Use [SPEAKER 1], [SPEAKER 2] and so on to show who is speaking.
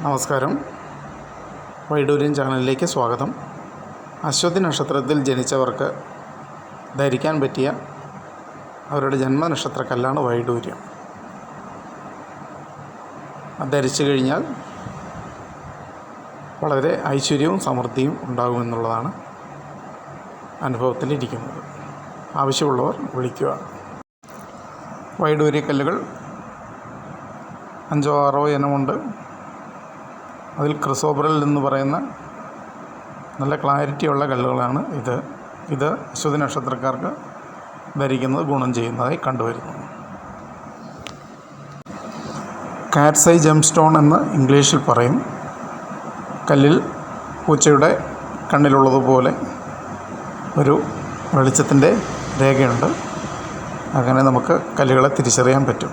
[SPEAKER 1] നമസ്കാരം. വൈഡൂര്യം ചാനലിലേക്ക് സ്വാഗതം. അശ്വതി നക്ഷത്രത്തിൽ ജനിച്ചവർക്ക് ധരിക്കാൻ പറ്റിയ അവരുടെ ജന്മനക്ഷത്രക്കല്ലാണ് വൈഡൂര്യം. അത് ധരിച്ചു കഴിഞ്ഞാൽ വളരെ ഐശ്വര്യവും സമൃദ്ധിയും ഉണ്ടാകുമെന്നുള്ളതാണ് അനുഭവത്തിലിരിക്കുന്നത്. ആവശ്യമുള്ളവർ വിളിക്കുക. വൈഡൂര്യക്കല്ലുകൾ 5-6 ഇനമുണ്ട്. അതിൽ ക്രിസോബറൽ എന്ന് പറയുന്ന നല്ല ക്ലാരിറ്റിയുള്ള കല്ലുകളാണ് ഇത് അശ്വതി നക്ഷത്രക്കാർക്ക് ധരിക്കുന്നത് ഗുണം ചെയ്യുന്നതായി കണ്ടുവരുന്നു. കാറ്റ്സ് ഐ ജെം സ്റ്റോൺ എന്ന് ഇംഗ്ലീഷിൽ പറയും. കല്ലിൽ പൂച്ചയുടെ കണ്ണിലുള്ളതുപോലെ ഒരു വെളിച്ചത്തിൻ്റെ രേഖയുണ്ട്. അങ്ങനെ നമുക്ക് കല്ലുകളെ തിരിച്ചറിയാൻ പറ്റും.